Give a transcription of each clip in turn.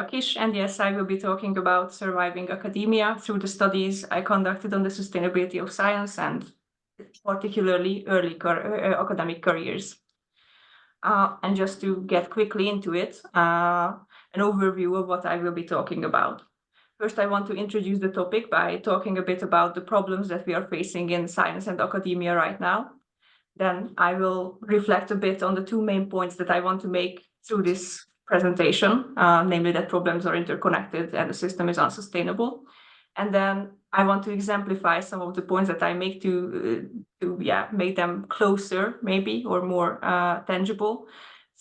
Kis, and yes, I will be talking about surviving academia through the studies I conducted on the sustainability of science and particularly early academic careers. And just to get quickly into it, an overview of what I will be talking about. First, I want to introduce the topic by talking a bit about the problems that we are facing in science and academia right now. Then I will reflect a bit on the two main points that I want to make through this presentation, namely that problems are interconnected and the system is unsustainable. And then I want to exemplify some of the points that I make to make them closer, maybe, or more tangible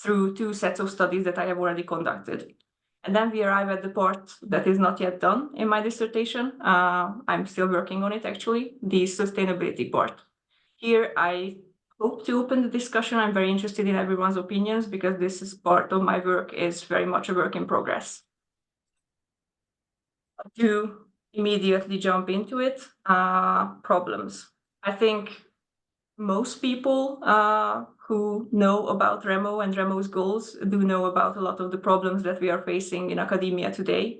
through two sets of studies that I have already conducted. And then we arrive at the part that is not yet done in my dissertation. I'm still working on it, actually, the sustainability part. Here, I hope to open the discussion. I'm very interested in everyone's opinions because this is part of my work, is very much a work in progress. To immediately jump into it, problems. I think most people who know about ReMO and ReMO's goals do know about a lot of the problems that we are facing in academia today,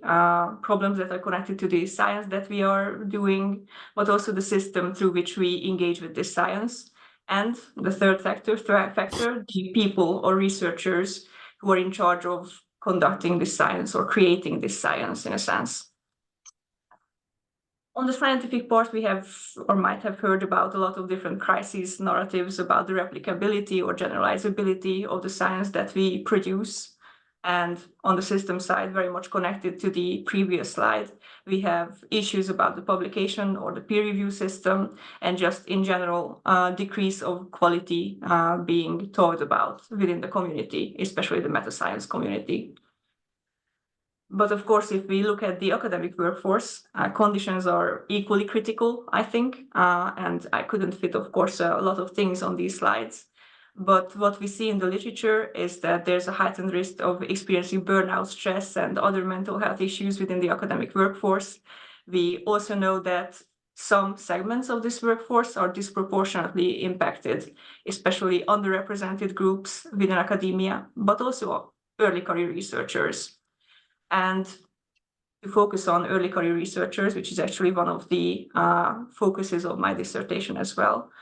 problems that are connected to the science that we are doing, but also the system through which we engage with this science. And the third factor, the people or researchers who are in charge of conducting this science or creating this science in a sense. On the scientific part, we have or might have heard about a lot of different crises narratives about the replicability or generalizability of the science that we produce. And on the system side, very much connected to the previous slide, we have issues about the publication or the peer review system, and just in general, decrease of quality being talked about within the community, especially the meta science community. But of course, if we look at the academic workforce, conditions are equally critical, I think. And I couldn't fit, of course, a lot of things on these slides. But what we see in the literature is that there's a heightened risk of experiencing burnout, stress, and other mental health issues within the academic workforce. We also know that some segments of this workforce are disproportionately impacted, especially underrepresented groups within academia, but also early career researchers. And to focus on early career researchers, which is actually one of the focuses of my dissertation as well.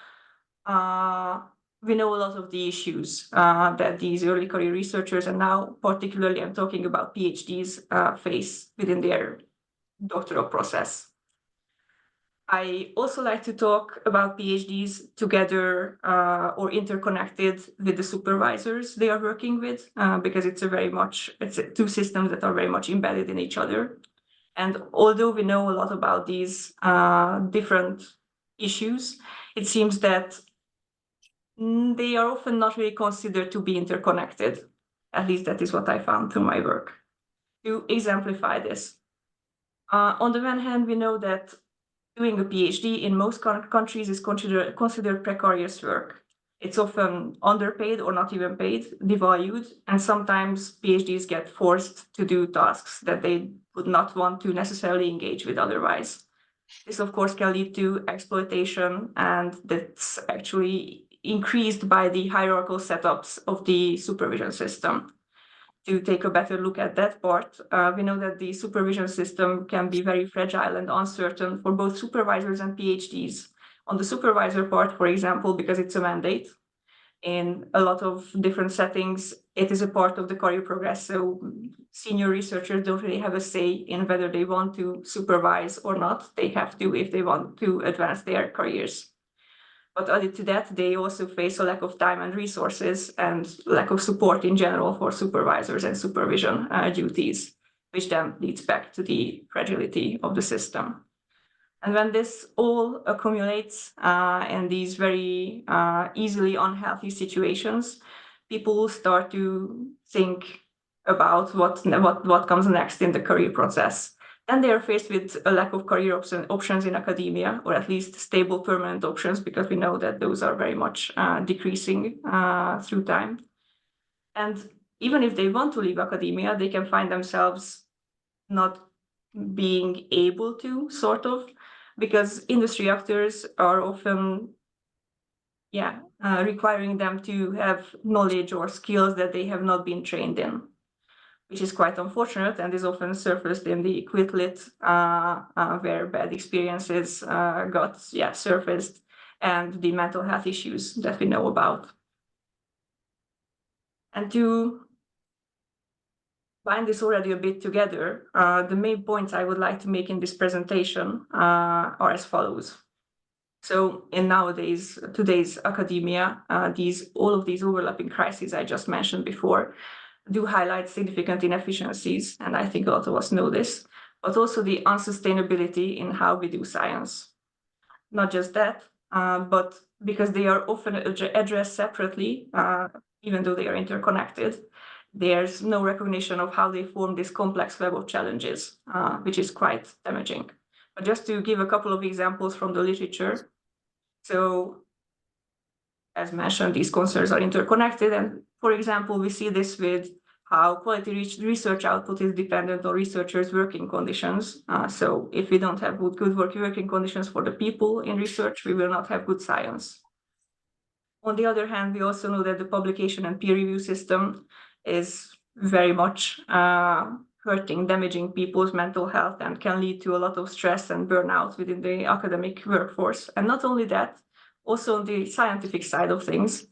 We know a lot of the issues that these early career researchers, and now particularly I'm talking about PhDs, face within their doctoral process. I also like to talk about PhDs together or interconnected with the supervisors they are working with, because it's two systems that are very much embedded in each other. And although we know a lot about these different issues, it seems that they are often not really considered to be interconnected. At least that is what I found through my work. To exemplify this, on the one hand, we know that doing a PhD in most countries is considered precarious work. It's often underpaid or not even paid, devalued, and sometimes PhDs get forced to do tasks that they would not want to necessarily engage with otherwise. This, of course, can lead to exploitation, and that's actually increased by the hierarchical setups of the supervision system. To take a better look at that part, we know that the supervision system can be very fragile and uncertain for both supervisors and PhDs. On the supervisor part, for example, because it's a mandate, in a lot of different settings, it is a part of the career progress. So senior researchers don't really have a say in whether they want to supervise or not. They have to if they want to advance their careers. But added to that, they also face a lack of time and resources and lack of support in general for supervisors and supervision duties, which then leads back to the fragility of the system. And when this all accumulates in these very easily unhealthy situations, people start to think about what comes next in the career process. And they are faced with a lack of career options in academia, or at least stable permanent options, because we know that those are very much decreasing through time. And even if they want to leave academia, they can find themselves not being able to, sort of, because industry actors are often requiring them to have knowledge or skills that they have not been trained in. which is quite unfortunate and is often surfaced in the quit lit, where bad experiences got surfaced, and the mental health issues that we know about. And to bind this already a bit together, the main points I would like to make in this presentation are as follows. So in today's academia, all of these overlapping crises I just mentioned before do highlight significant inefficiencies, and I think a lot of us know this, but also the unsustainability in how we do science. Not just that, but because they are often addressed separately, even though they are interconnected, there's no recognition of how they form this complex web of challenges, which is quite damaging. But just to give a couple of examples from the literature, so as mentioned, these concerns are interconnected. And for example, we see this with how quality research output is dependent on researchers' working conditions. So if we don't have good working conditions for the people in research, we will not have good science. On the other hand, we also know that the publication and peer review system is very much hurting, damaging people's mental health, and can lead to a lot of stress and burnout within the academic workforce. And not only that, also on the scientific side of things,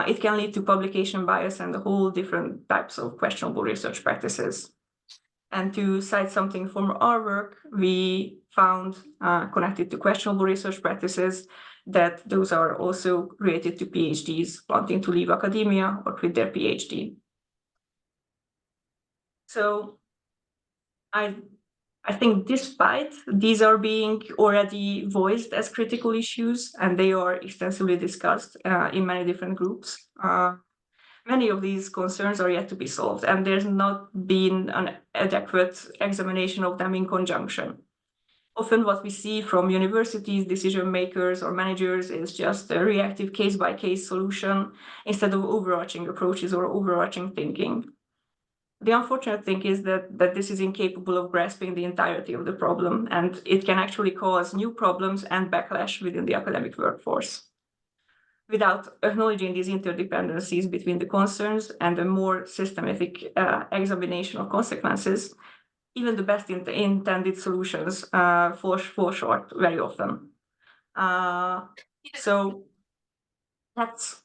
it can lead to publication bias and a whole different types of questionable research practices. And to cite something from our work, we found connected to questionable research practices that those are also related to PhDs wanting to leave academia or quit their PhD. So I think despite these are being already voiced as critical issues, and they are extensively discussed in many different groups, many of these concerns are yet to be solved, and there's not been an adequate examination of them in conjunction. Often what we see from universities, decision makers, or managers is just a reactive case-by-case solution instead of overarching approaches or overarching thinking. The unfortunate thing is that this is incapable of grasping the entirety of the problem, and it can actually cause new problems and backlash within the academic workforce. Without acknowledging these interdependencies between the concerns and a more systematic examination of consequences, even the best intended solutions fall short very often. So let's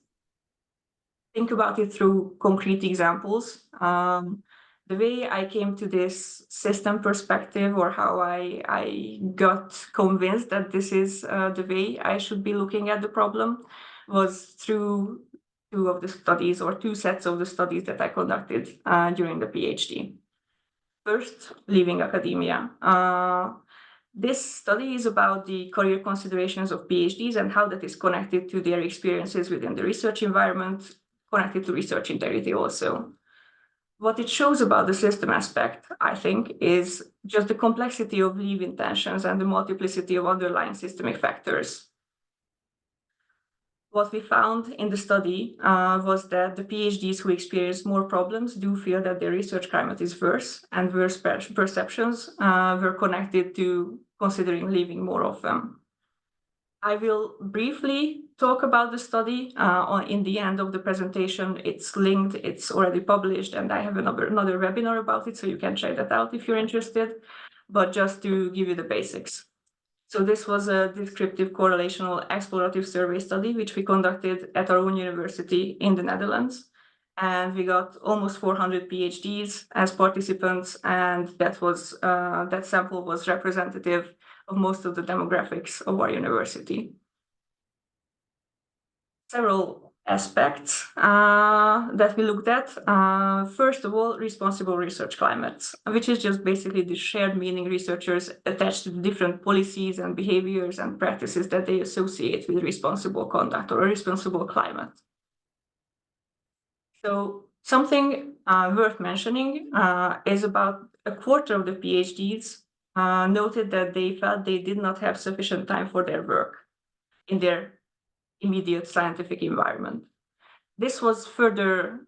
think about it through concrete examples. The way I came to this system perspective, or how I got convinced that this is the way I should be looking at the problem, was through two sets of the studies that I conducted during the PhD. First, leaving academia. This study is about the career considerations of PhDs and how that is connected to their experiences within the research environment, connected to research integrity also. What it shows about the system aspect, I think, is just the complexity of leave intentions and the multiplicity of underlying systemic factors. What we found in the study was that the PhDs who experience more problems do feel that their research climate is worse, and worse perceptions were connected to considering leaving more often. I will briefly talk about the study in the end of the presentation. It's linked, it's already published, and I have another webinar about it, so you can check that out if you're interested. But just to give you the basics. So this was a descriptive correlational explorative survey study, which we conducted at our own university in the Netherlands. And we got almost 400 PhDs as participants, and that sample was representative of most of the demographics of our university. Several aspects that we looked at. First of all, responsible research climates, which is just basically the shared meaning researchers attach to the different policies and behaviors and practices that they associate with responsible conduct or a responsible climate. So something worth mentioning is about a quarter of the PhDs noted that they felt they did not have sufficient time for their work in their immediate scientific environment. This was further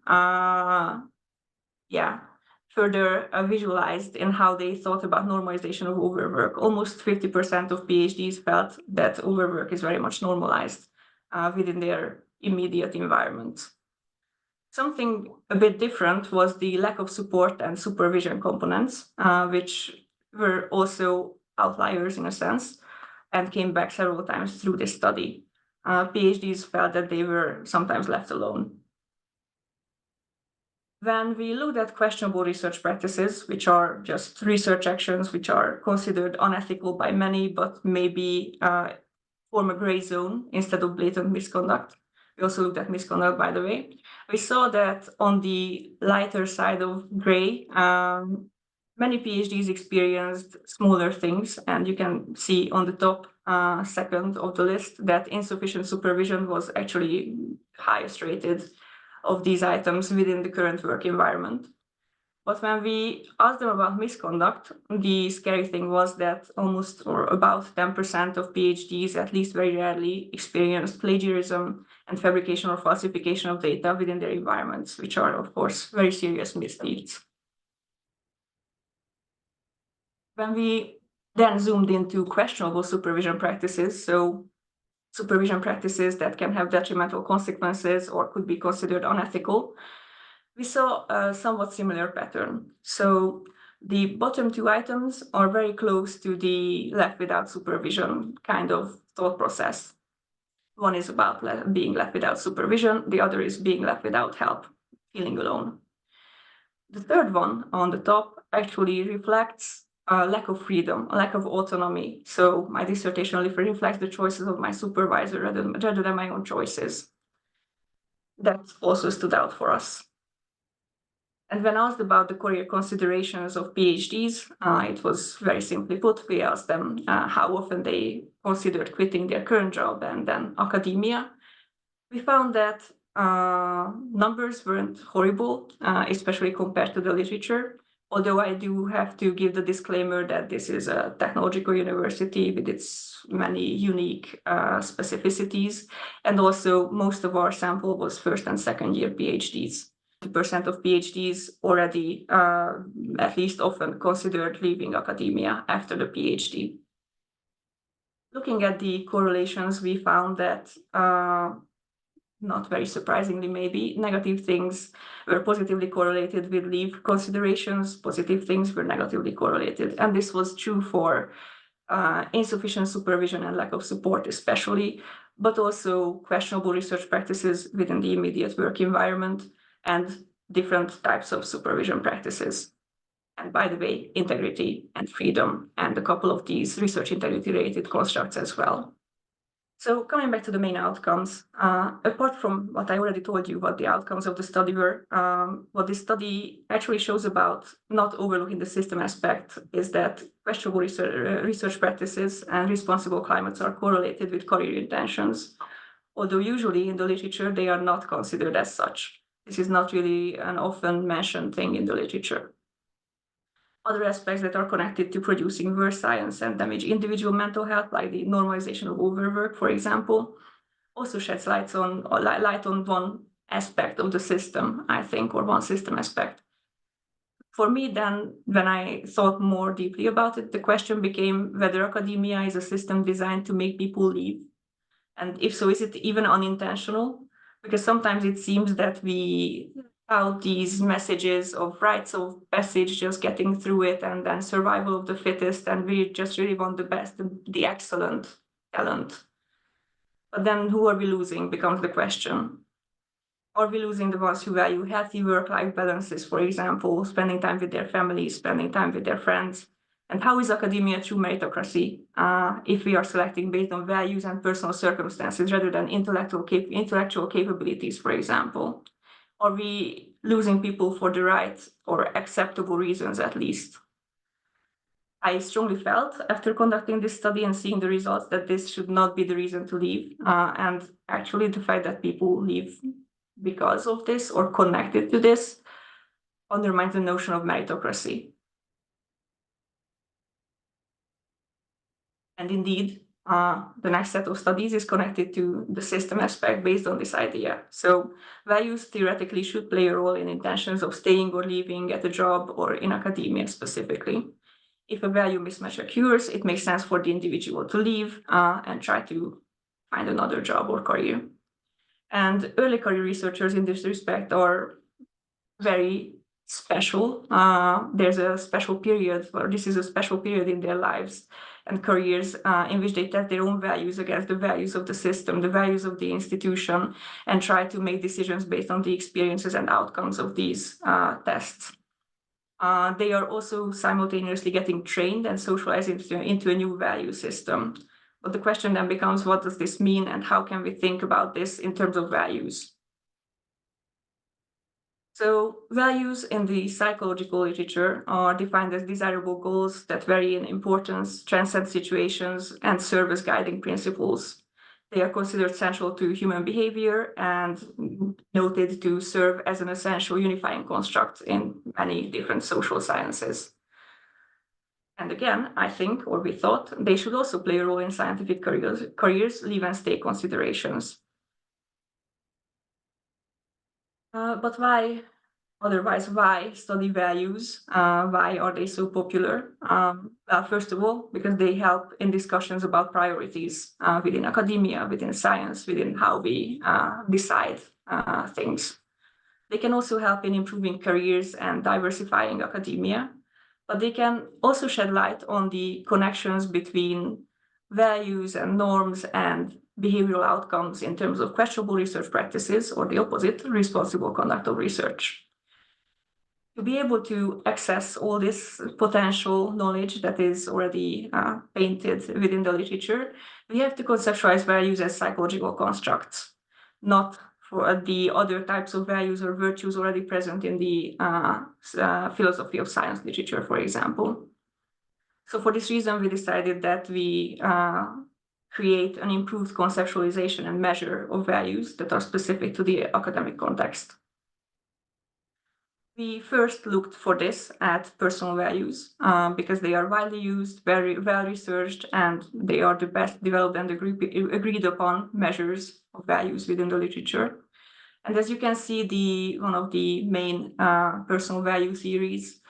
visualized in how they thought about normalization of overwork. Almost 50% of PhDs felt that overwork is very much normalized within their immediate environment. Something a bit different was the lack of support and supervision components, which were also outliers in a sense, and came back several times through this study. PhDs felt that they were sometimes left alone. When we looked at questionable research practices, which are just research actions which are considered unethical by many, but maybe form a gray zone instead of blatant misconduct. We also looked at misconduct, by the way. We saw that on the lighter side of gray, many PhDs experienced smaller things, and you can see on the top second of the list that insufficient supervision was actually highest rated of these items within the current work environment. But when we asked them about misconduct, the scary thing was that almost or about 10% of PhDs, at least very rarely, experienced plagiarism and fabrication or falsification of data within their environments, which are, of course, very serious misdeeds. When we then zoomed into questionable supervision practices, so supervision practices that can have detrimental consequences or could be considered unethical, we saw a somewhat similar pattern. So the bottom two items are very close to the left without supervision kind of thought process. One is about being left without supervision, the other is being left without help, feeling alone. The third one on the top actually reflects a lack of freedom, a lack of autonomy. So my dissertation reflects the choices of my supervisor rather than my own choices. That also stood out for us. And when asked about the career considerations of PhDs, it was very simply put. We asked them how often they considered quitting their current job and then academia. We found that numbers weren't horrible, especially compared to the literature. Although I do have to give the disclaimer that this is a technological university with its many unique specificities. And also most of our sample was first and second year PhDs. 50% of PhDs already at least often considered leaving academia after the PhD. Looking at the correlations, we found that not very surprisingly maybe, negative things were positively correlated with leave considerations, positive things were negatively correlated. And this was true for insufficient supervision and lack of support especially, but also questionable research practices within the immediate work environment and different types of supervision practices. And by the way, integrity and freedom, and a couple of these research integrity-related constructs as well. So coming back to the main outcomes, apart from what I already told you what the outcomes of the study were, what this study actually shows about not overlooking the system aspect is that questionable research practices and responsible climates are correlated with career intentions, although usually in the literature they are not considered as such. This is not really an often mentioned thing in the literature. Other aspects that are connected to producing worse science and damage individual mental health, like the normalization of overwork, for example, also sheds light on one aspect of the system, I think, or one system aspect. For me, then, when I thought more deeply about it, the question became whether academia is a system designed to make people leave. And if so, is it even unintentional? Because sometimes it seems that we out these messages of rites of passage, just getting through it, and then survival of the fittest, and we just really want the best, the excellent talent. But then who are we losing becomes the question. Are we losing the ones who value healthy work-life balances, for example, spending time with their families, spending time with their friends? And how is academia true meritocracy if we are selecting based on values and personal circumstances rather than intellectual capabilities, for example? Are we losing people for the right or acceptable reasons, at least? I strongly felt after conducting this study and seeing the results that this should not be the reason to leave. And actually the fact that people leave because of this or connected to this undermines the notion of meritocracy. And indeed, the next set of studies is connected to the system aspect based on this idea. So values theoretically should play a role in intentions of staying or leaving at a job or in academia specifically. If a value mismatch occurs, it makes sense for the individual to leave and try to find another job or career. And early career researchers in this respect are very special. There's a special period, or this is a special period in their lives and careers in which they test their own values against the values of the system, the values of the institution, and try to make decisions based on the experiences and outcomes of these tests. They are also simultaneously getting trained and socialized into a new value system. But the question then becomes, what does this mean, and how can we think about this in terms of values? So values in the psychological literature are defined as desirable goals that vary in importance, transcend situations, and serve as guiding principles. They are considered central to human behavior and noted to serve as an essential unifying construct in many different social sciences. And again, I think, or we thought, they should also play a role in scientific careers, leave and stay considerations. But why otherwise, why study values? Why are they so popular? First of all, because they help in discussions about priorities within academia, within science, within how we decide things. They can also help in improving careers and diversifying academia, but they can also shed light on the connections between values and norms and behavioral outcomes in terms of questionable research practices, or the opposite, responsible conduct of research. To be able to access all this potential knowledge that is already painted within the literature, we have to conceptualize values as psychological constructs, not for the other types of values or virtues already present in the philosophy of science literature, for example. So for this reason, we decided that we create an improved conceptualization and measure of values that are specific to the academic context. We first looked for this at personal values because they are widely used, very well researched, and they are the best developed and agreed upon measures of values within the literature. And as you can see, one of the main personal value theories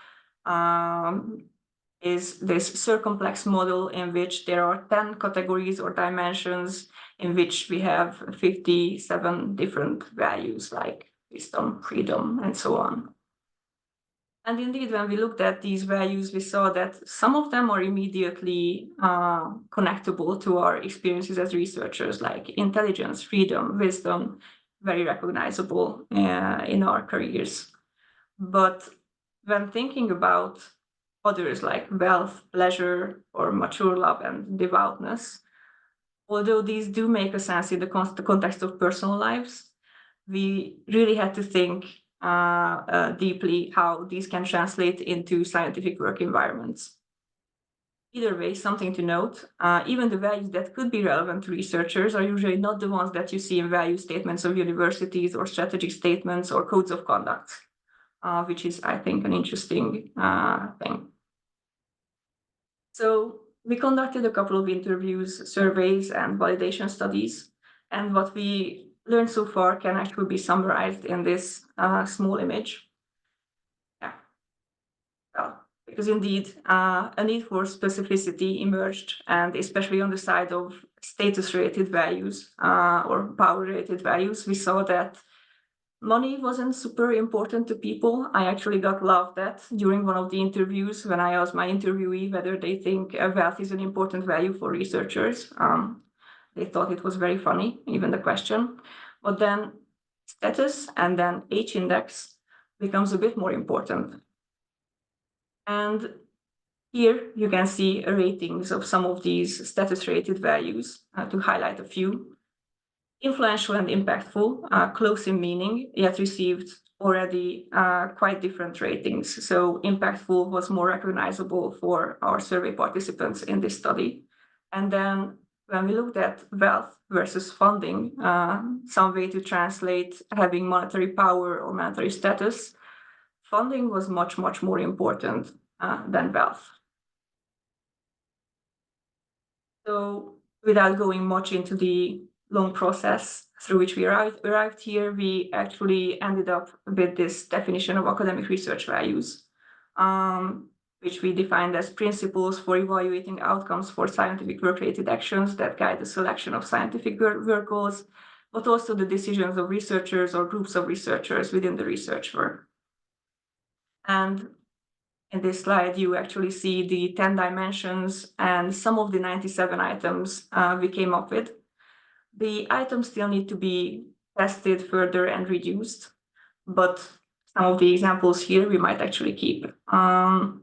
is this circumplex model in which there are 10 categories or dimensions in which we have 57 different values like wisdom, freedom, and so on. And indeed, when we looked at these values, we saw that some of them are immediately connectable to our experiences as researchers, like intelligence, freedom, wisdom, very recognizable in our careers. But when thinking about others like wealth, pleasure, or mature love and devoutness, although these do make a sense in the context of personal lives, we really had to think deeply how these can translate into scientific work environments. Either way, something to note, even the values that could be relevant to researchers are usually not the ones that you see in value statements of universities or strategic statements or codes of conduct, which is, I think, an interesting thing. So we conducted a couple of interviews, surveys, and validation studies, and what we learned so far can actually be summarized in this small image. Yeah. Well, because indeed a need for specificity emerged, and especially on the side of status-related values or power-related values, we saw that money wasn't super important to people. I actually got laughed at during one of the interviews when I asked my interviewee whether they think wealth is an important value for researchers. They thought it was very funny, even the question. But then status and then H index becomes a bit more important. And here you can see ratings of some of these status-rated values to highlight a few. Influential and impactful, close in meaning, yet received already quite different ratings. So impactful was more recognizable for our survey participants in this study. And then when we looked at wealth versus funding, some way to translate having monetary power or monetary status, funding was much, much more important than wealth. So without going much into the long process through which we arrived here, we actually ended up with this definition of academic research values, which we defined as principles for evaluating outcomes for scientific work-related actions that guide the selection of scientific work goals, but also the decisions of researchers or groups of researchers within the research work. And in this slide, you actually see the 10 dimensions and some of the 97 items we came up with. The items still need to be tested further and reduced, but some of the examples here we might actually keep. The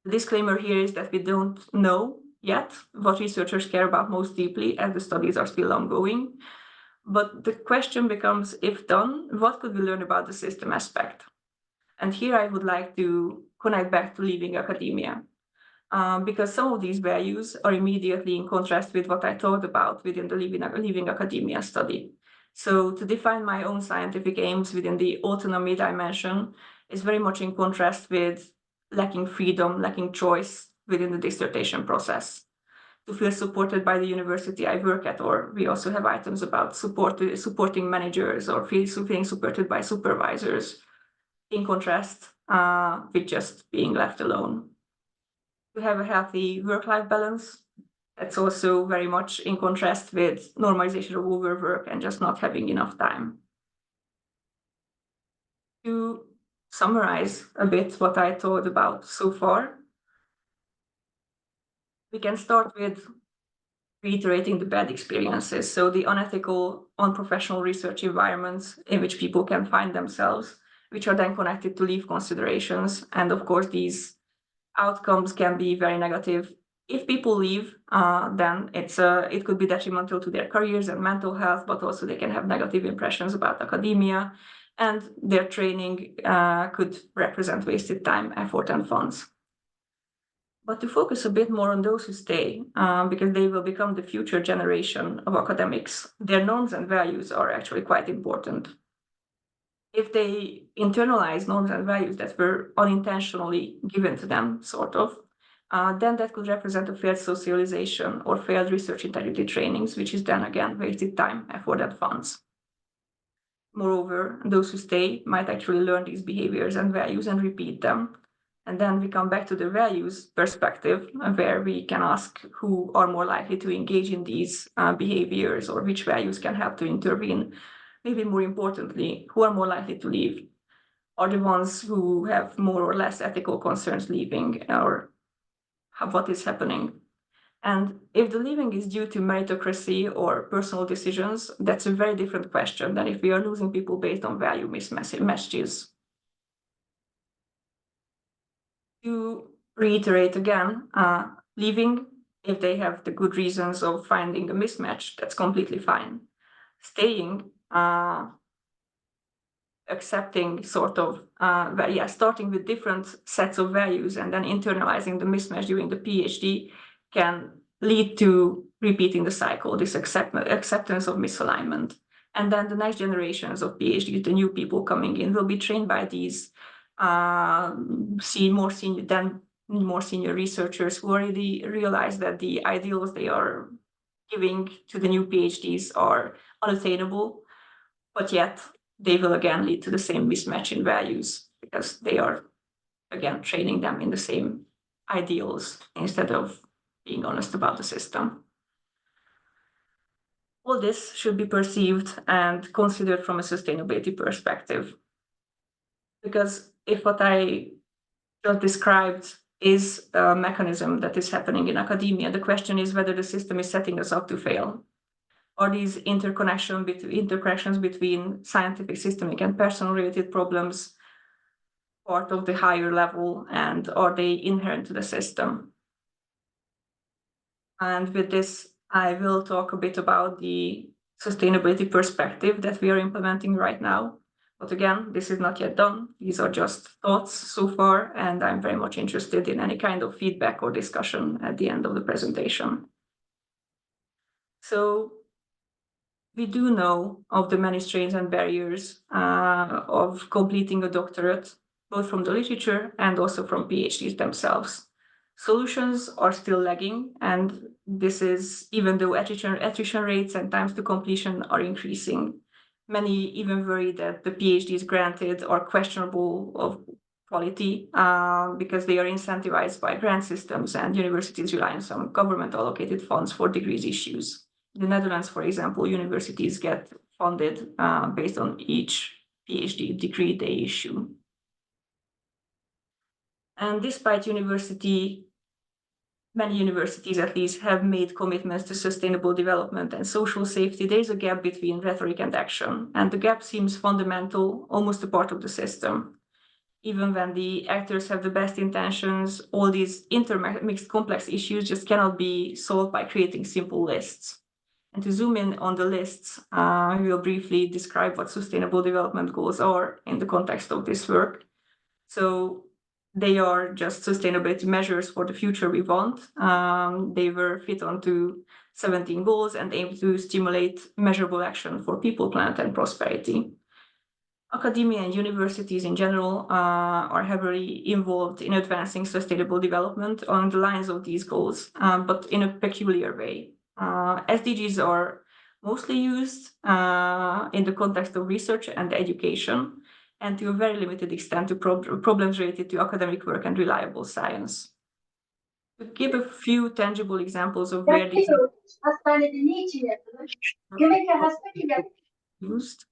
disclaimer here is that we don't know yet what researchers care about most deeply, as the studies are still ongoing. But the question becomes, if done, what could we learn about the system aspect? And here I would like to connect back to leaving academia, because some of these values are immediately in contrast with what I thought about within the leaving academia study. So to define my own scientific aims within the autonomy dimension is very much in contrast with lacking freedom, lacking choice within the dissertation process. To feel supported by the university I work at, or we also have items about supporting managers or feeling supported by supervisors, in contrast with just being left alone. To have a healthy work-life balance, that's also very much in contrast with normalization of overwork and just not having enough time. To summarize a bit what I thought about so far, we can start with reiterating the bad experiences, so the unethical, unprofessional research environments in which people can find themselves, which are then connected to leave considerations. And of course, these outcomes can be very negative. If people leave, then it could be detrimental to their careers and mental health, but also they can have negative impressions about academia, and their training could represent wasted time, effort, and funds. But to focus a bit more on those who stay, because they will become the future generation of academics, their norms and values are actually quite important. If they internalize norms and values that were unintentionally given to them, sort of, then that could represent a failed socialization or failed research integrity trainings, which is then again wasted time, effort, and funds. Moreover, those who stay might actually learn these behaviors and values and repeat them. And then we come back to the values perspective, where we can ask who are more likely to engage in these behaviors, or which values can help to intervene. Maybe more importantly, who are more likely to leave? Are the ones who have more or less ethical concerns leaving, or what is happening? And if the leaving is due to meritocracy or personal decisions, that's a very different question than if we are losing people based on value mismatches. To reiterate again, leaving, if they have the good reasons of finding a mismatch, that's completely fine. Staying, accepting sort of, starting with different sets of values and then internalizing the mismatch during the PhD can lead to repeating the cycle, this acceptance of misalignment. And then the next generations of PhDs, the new people coming in, will be trained by these more senior researchers who already realize that the ideals they are giving to the new PhDs are unattainable, but yet they will again lead to the same mismatch in values, because they are again training them in the same ideals instead of being honest about the system. All this should be perceived and considered from a sustainability perspective, because if what I just described is a mechanism that is happening in academia, the question is whether the system is setting us up to fail. Are these interconnections between scientific, systemic, and personal-related problems part of the higher level, and are they inherent to the system? And with this, I will talk a bit about the sustainability perspective that we are implementing right now. But again, this is not yet done. These are just thoughts so far, and I'm very much interested in any kind of feedback or discussion at the end of the presentation. So we do know of the many strains and barriers of completing a doctorate, both from the literature and also from PhDs themselves. Solutions are still lagging, and this is even though attrition rates and times to completion are increasing. Many even worry that the PhDs granted are questionable of quality because they are incentivized by grant systems and universities' reliance on government allocated funds for degrees issues. the Netherlands, for example, universities get funded based on each PhD degree they issue. And despite many universities at least have made commitments to sustainable development and social safety, there's a gap between rhetoric and action. And the gap seems fundamental, almost a part of the system. Even when the actors have the best intentions, all these intermixed complex issues just cannot be solved by creating simple lists. And to zoom in on the lists, we will briefly describe what sustainable development goals are in the context of this work. So they are just sustainability measures for the future we want. They were fit onto 17 goals and aim to stimulate measurable action for people, planet, and prosperity. Academia and universities in general are heavily involved in advancing sustainable development on the lines of these goals, but in a peculiar way. SDGs are mostly used in the context of research and education, and to a very limited extent to problems related to academic work and reliable science. To give a few tangible examples of where these are used.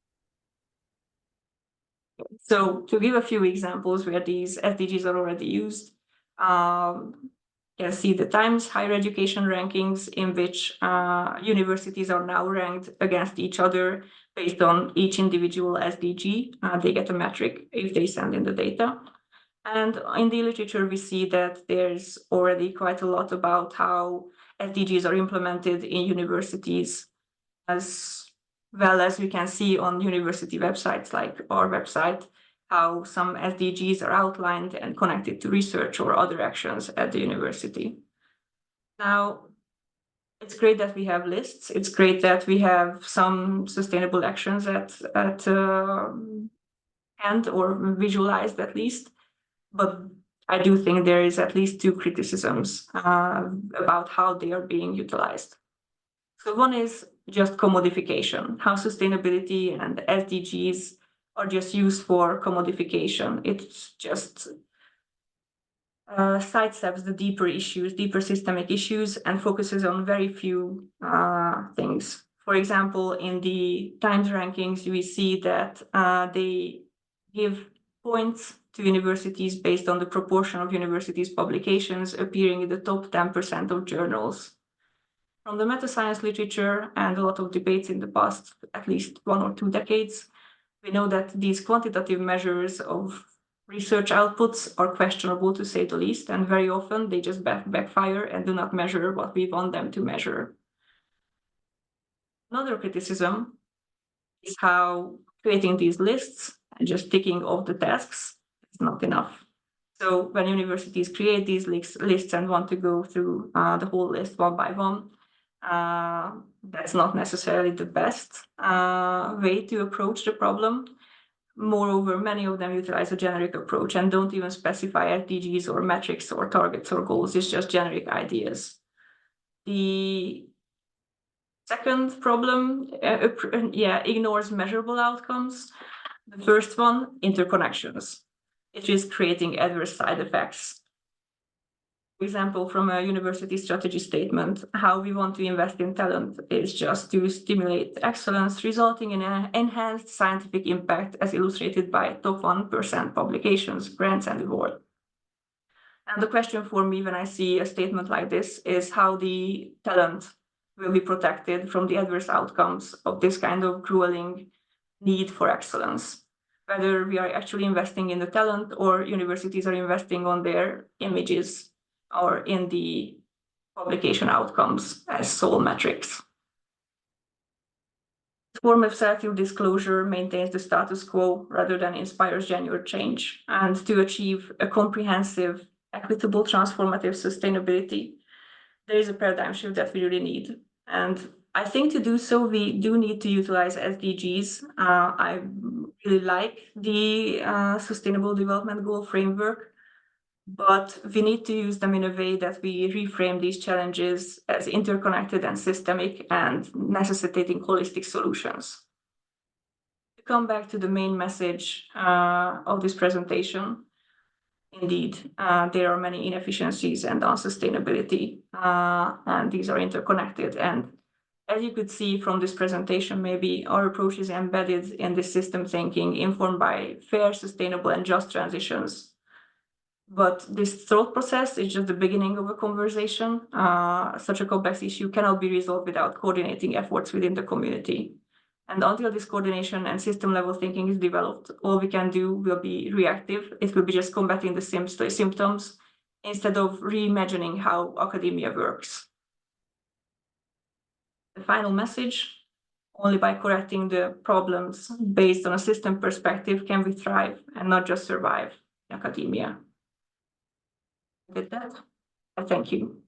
So to give a few examples where these SDGs are already used, you can see the Times higher education rankings in which universities are now ranked against each other based on each individual SDG. They get a metric if they send in the data. And in the literature, we see that there's already quite a lot about how SDGs are implemented in universities, as well as we can see on university websites like our website, how some SDGs are outlined and connected to research or other actions at the university. Now, it's great that we have lists. It's great that we have some sustainable actions at hand or visualized at least. But I do think there is at least two criticisms about how they are being utilized. So one is just commodification, how sustainability and SDGs are just used for commodification. It's just sidesteps the deeper issues, deeper systemic issues, and focuses on very few things. For example, in the Times rankings, we see that they give points to universities based on the proportion of universities' publications appearing in the top 10% of journals. From the meta-science literature and a lot of debates in the past, at least 1 or 2 decades, we know that these quantitative measures of research outputs are questionable, to say the least, and very often they just backfire and do not measure what we want them to measure. Another criticism is how creating these lists and just ticking off the tasks is not enough. So when universities create these lists and want to go through the whole list one by one, that's not necessarily the best way to approach the problem. Moreover, many of them utilize a generic approach and don't even specify SDGs or metrics or targets or goals. It's just generic ideas. The second problem, ignores measurable outcomes. The first one, interconnections. It is creating adverse side effects. For example, from a university strategy statement, how we want to invest in talent is just to stimulate excellence, resulting in an enhanced scientific impact as illustrated by top 1% publications, grants, and awards. And the question for me when I see a statement like this is how the talent will be protected from the adverse outcomes of this kind of grueling need for excellence. Whether we are actually investing in the talent or universities are investing on their images or in the publication outcomes as sole metrics. The form of selective disclosure maintains the status quo rather than inspires genuine change. And to achieve a comprehensive, equitable, transformative sustainability, there is a paradigm shift that we really need. And I think to do so, we do need to utilize SDGs. I really like the Sustainable Development Goal framework, but we need to use them in a way that we reframe these challenges as interconnected and systemic and necessitating holistic solutions. To come back to the main message of this presentation, indeed, there are many inefficiencies and unsustainability, and these are interconnected. And As you could see from this presentation, maybe our approach is embedded in this system thinking, informed by fair, sustainable, and just transitions. But this thought process is just the beginning of a conversation. Such a complex issue cannot be resolved without coordinating efforts within the community. And until this coordination and system level thinking is developed, all we can do will be reactive. It will be just combating the symptoms instead of reimagining how academia works. The final message: only by correcting the problems based on a system perspective can we thrive and not just survive in academia. With that, I thank you.